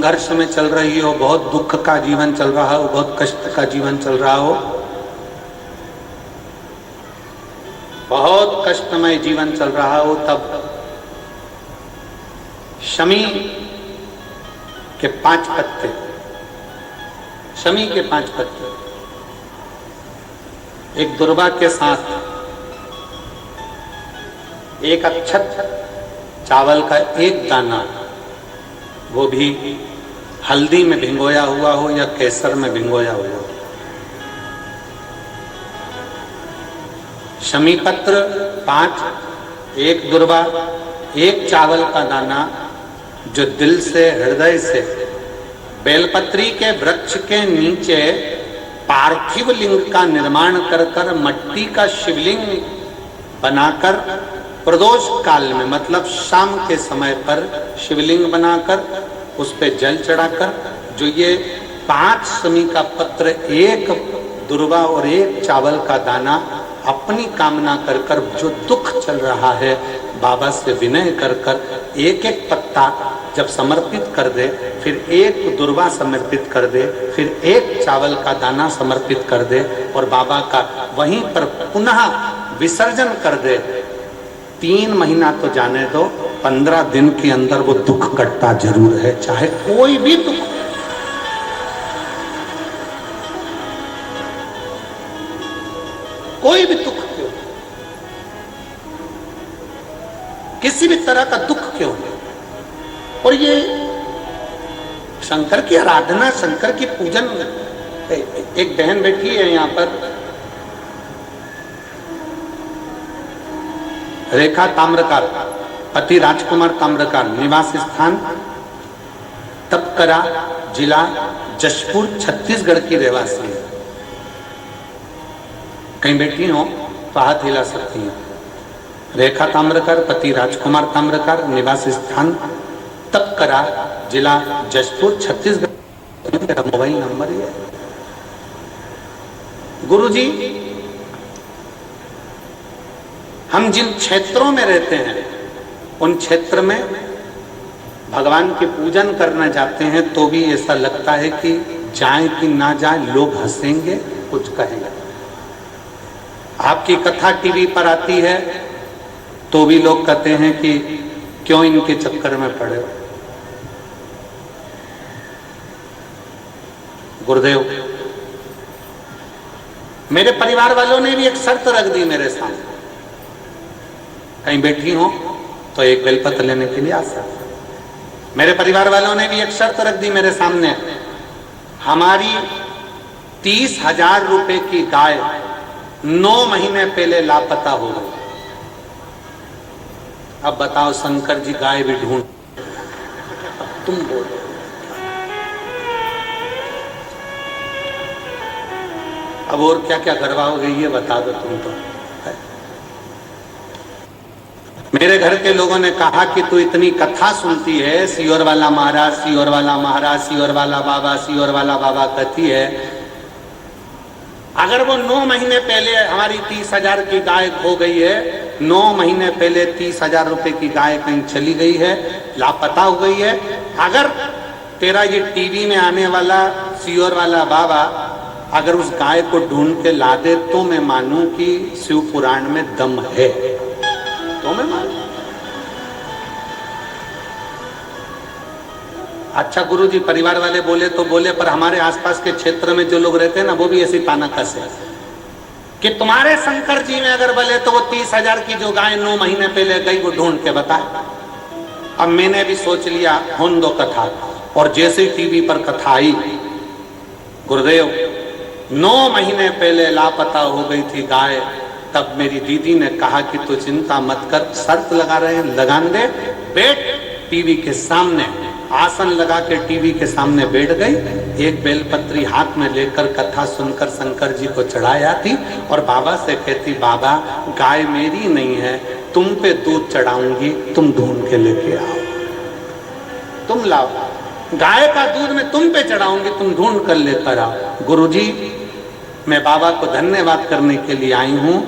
संघर्ष में चल रही हो, बहुत दुख का जीवन चल रहा हो, बहुत कष्ट का जीवन चल रहा हो, बहुत कष्टमय जीवन चल रहा हो, तब शमी के 5 पत्ते, शमी के 5 पत्ते एक दुर्वा के साथ एक अक्षत चावल का एक दाना, वो भी हल्दी में भिंगोया हुआ हो या केसर में भिंगोया हुआ हो, शमी पत्र 5, एक दुर्वा, एक चावल का दाना, जो दिल से हृदय से बेलपत्री के वृक्ष के नीचे पार्थिव लिंग का निर्माण कर कर मट्टी का शिवलिंग बनाकर प्रदोष काल में, मतलब शाम के समय पर शिवलिंग बनाकर उस पे जल चढ़ाकर, जो ये 5 शमी का पत्र, एक दुर्वा और एक चावल का दाना, अपनी कामना कर कर, जो दुख चल रहा है बाबा से विनय कर कर एक एक पत्ता जब समर्पित कर दे, फिर एक दुर्वा समर्पित कर दे, फिर एक चावल का दाना समर्पित कर दे और बाबा का वहीं पर पुनः विसर्जन कर दे, 3 महीना तो जाने दो, 15 दिन के अंदर वो दुख कटता जरूर है, चाहे कोई भी दुख, कोई भी दुख क्यों, किसी भी तरह का दुख क्यों हो। और ये शंकर की आराधना, शंकर की पूजन, एक बहन बैठी है यहाँ पर, रेखा ताम्रकार, पति राजकुमार ताम्रकार, निवास स्थान तपकरा, जिला जशपुर, छत्तीसगढ़ की रहवासी है। कहीं बैठी हो तो हाथ हिला सकती है। रेखा ताम्रकार, पति राजकुमार ताम्रकार, निवास स्थान तपकरा, जिला जशपुर, छत्तीसगढ़। मेरा मोबाइल नंबर है। गुरुजी, हम जिन क्षेत्रों में रहते हैं उन क्षेत्र में भगवान की पूजन करना जाते हैं तो भी ऐसा लगता है कि जाए कि ना जाए, लोग हंसेंगे, कुछ कहेंगे। आपकी कथा टीवी पर आती है तो भी लोग कहते हैं कि क्यों इनके चक्कर में पड़े हो। गुरुदेव, मेरे परिवार वालों ने भी एक शर्त रख दी मेरे सामने, कहीं बैठी हो तो एक बेलपत्र लेने के लिए आ सकते। मेरे परिवार वालों ने भी एक शर्त रख दी मेरे सामने, हमारी 30,000 रुपए की गाय 9 महीने पहले लापता हो गई। अब बताओ शंकर जी, गाय भी ढूंढ, अब तुम बोलो। अब और क्या क्या करवाओगे ये बता दो तुम तो। मेरे घर के लोगों ने कहा कि तू इतनी कथा सुनती है, सियोर वाला महाराज, सियोर वाला महाराज, सियोर वाला बाबा, सियोर वाला बाबा कहती है, अगर वो 9 महीने पहले हमारी 30,000 की गाय खो गई है, 9 महीने पहले 30,000 रुपए की गाय कहीं चली गई है, लापता हो गई है, अगर तेरा ये टीवी में आने वाला सियोर वाला बाबा अगर उस गाय को ढूंढ के ला दे तो मैं मानूं कि शिव पुराण में दम है, तो मैं मानूं। अच्छा गुरुजी, परिवार वाले बोले तो बोले, पर हमारे आसपास के क्षेत्र में जो लोग रहते हैं ना, वो भी ऐसी पाना कसे कि तुम्हारे शंकर जी में अगर बोले तो वो 30,000 की जो गाय 9 महीने पहले गई वो ढूंढ के बताए। अब मैंने भी सोच लिया होन दो कथा, और जैसे ही टीवी पर कथा आई, गुरुदेव 9 महीने पहले लापता हो गई थी गाय, तब मेरी दीदी ने कहा कि तू चिंता मत कर, शर्त लगा रहे हैं, लगान दे, बैठ टीवी के सामने, आसन लगा के टीवी के सामने बैठ गई, एक बेलपत्री हाथ में लेकर कथा सुनकर शंकर जी को चढ़ाया थी और बाबा से कहती, बाबा गाय मेरी नहीं है, तुम पे दूध चढ़ाऊंगी, तुम ढूंढ के लेके आओ, तुम लाओ, गाय का दूध मैं तुम पे चढ़ाऊंगी, तुम ढूंढ कर लेकर आओ। गुरुजी, मैं बाबा को धन्यवाद करने के लिए आई हूं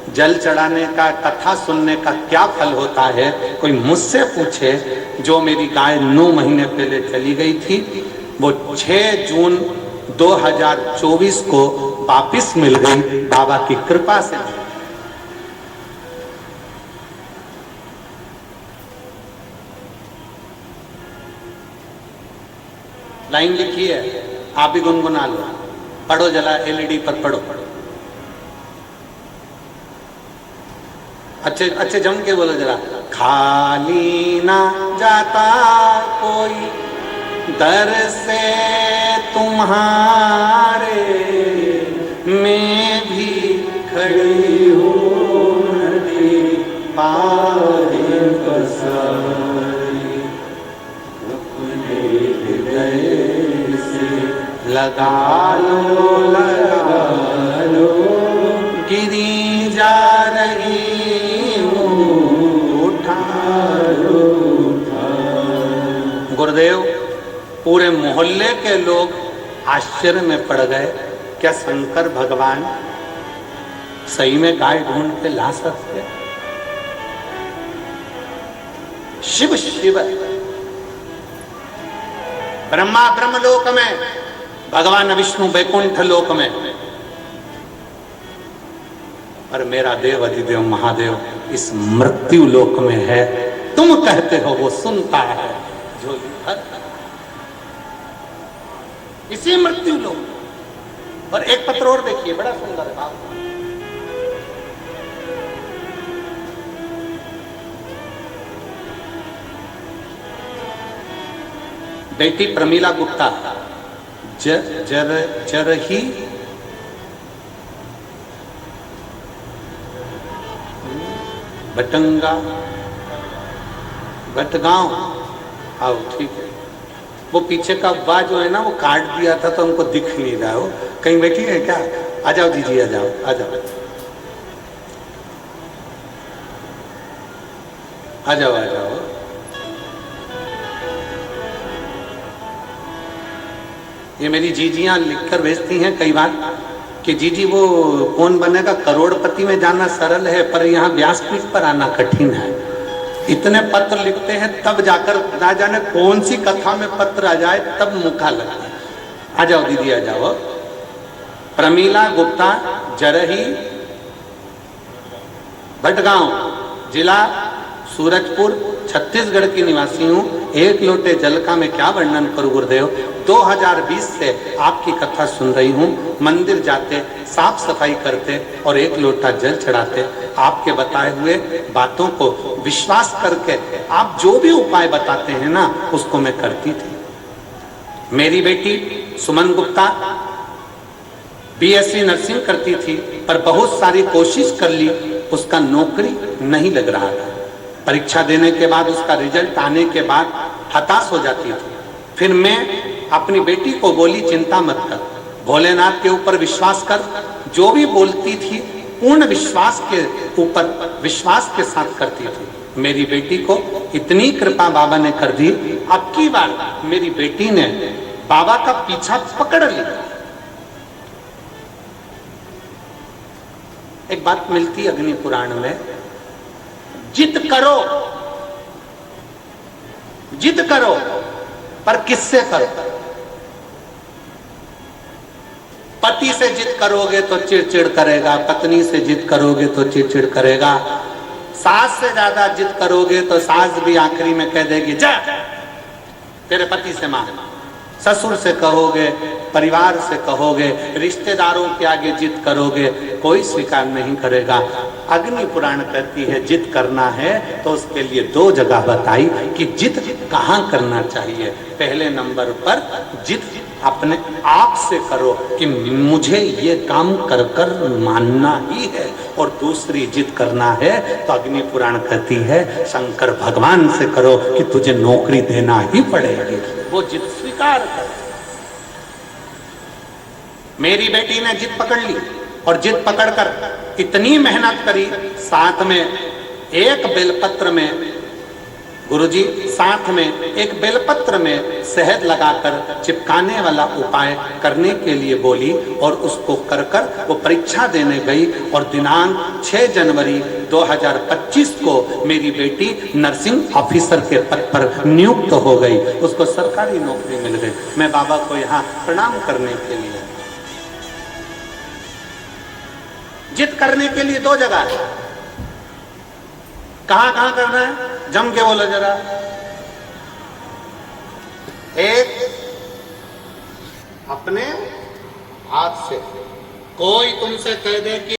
जल चढ़ाने का, कथा सुनने का क्या फल होता है, कोई मुझसे पूछे। जो मेरी गाय 9 महीने पहले चली गई थी, वो 6 जून 2024 को वापिस मिल गई, बाबा की कृपा से। लाइन लिखी है, आप भी गुनगुना लो, पढ़ो जला, एलईडी पर पढ़ो। अच्छे अच्छे जम के बोलो जरा। खाली ना जाता कोई दर से तुम्हारे, मैं भी खड़ी हूँ नदी पार पसारी, अपने हृदय से लगा लो गिरी जा रही गुरुदेव। पूरे मोहल्ले के लोग आश्चर्य में पड़ गए, क्या शंकर भगवान सही में गाय ढूंढ के ला सकते? शिव शिव, ब्रह्मा ब्रह्मलोक में, भगवान विष्णु वैकुंठ लोक में, और मेरा देव अधिदेव महादेव इस मृत्यु लोक में है। तुम कहते हो वो सुनता है झोली भर, इसी मृत्यु लोक। और एक पत्र और देखिए, बड़ा सुंदर है बात। बेटी प्रमीला गुप्ता जरही भटंगा भटगांव, आओ ठीक है। वो पीछे का वाह जो है ना, वो काट दिया था तो हमको दिख नहीं रहा। हो कहीं बैठी है क्या? आ जाओ दीदी, आ जाओ आ जाओ आ जाओ आ जाओ। ये मेरी जीजियां लिखकर भेजती हैं कई बार कि जीजी वो कौन बनेगा करोड़पति में जाना सरल है, पर यहाँ व्यासपीठ पर आना कठिन है। इतने पत्र लिखते हैं तब जाकर, ना जाने कौन सी कथा में पत्र आ जाए तब मुखा लगता है। आ जाओ दीदी आ जाओ। प्रमीला गुप्ता जरही भटगांव, जिला सूरजपुर, छत्तीसगढ़ की निवासी हूँ। एक लोटे जल का मैं क्या वर्णन करूं गुरुदेव। 2020 से आपकी कथा सुन रही हूँ। मंदिर जाते, साफ सफाई करते और एक लोटा जल चढ़ाते, आपके बताए हुए बातों को विश्वास करके आप जो भी उपाय बताते हैं ना, उसको मैं करती थी। मेरी बेटी सुमन गुप्ता बीएससी नर्सिंग करती थी, पर बहुत सारी कोशिश कर ली, उसका नौकरी नहीं लग रहा था। परीक्षा देने के बाद, उसका रिजल्ट आने के बाद हताश हो जाती थी। फिर मैं अपनी बेटी को बोली, चिंता मत कर, भोलेनाथ के ऊपर विश्वास कर। जो भी बोलती थी पूर्ण विश्वास के ऊपर, विश्वास के साथ करती थी। मेरी बेटी को इतनी कृपा बाबा ने कर दी, अब की बार मेरी बेटी ने बाबा का पीछा पकड़ लिया। एक बात मिलती अग्नि पुराण में, जिद करो, जिद करो, पर किससे करो? पति से जिद करोगे तो चिड़चिड़ करेगा, पत्नी से जिद करोगे तो चिड़चिड़ करेगा, सास से ज्यादा जिद करोगे तो सास भी आखिरी में कह देगी जा तेरे पति से मांग। ससुर से कहोगे, परिवार से कहोगे, रिश्तेदारों के आगे जिद करोगे, कोई स्वीकार नहीं करेगा। अग्नि पुराण कहती है जिद करना है तो उसके लिए 2 जगह बताई कि जिद कहाँ करना चाहिए। पहले नंबर पर जिद अपने आप से करो कि मुझे ये काम कर कर मानना ही है, और दूसरी जिद करना है तो अग्नि पुराण कहती है शंकर भगवान से करो कि तुझे नौकरी देना ही पड़ेगी। वो जिद स्वीकार कर। मेरी बेटी ने जिद पकड़ ली और जिद पकड़कर इतनी मेहनत करी, साथ में एक बेलपत्र में गुरुजी साथ में एक बेलपत्र में शहद लगाकर चिपकाने वाला उपाय करने के लिए बोली और उसको कर कर वो परीक्षा देने गई और दिनांक 6 जनवरी 2025 को मेरी बेटी नर्सिंग ऑफिसर के पद पर नियुक्त हो गई, उसको सरकारी नौकरी मिल गई। मैं बाबा को यहाँ प्रणाम करने के लिए, जिद करने के लिए 2 जगह है। कहां कहां करना है जम के बोलो जरा। एक, अपने हाथ से कोई तुमसे कह दे कि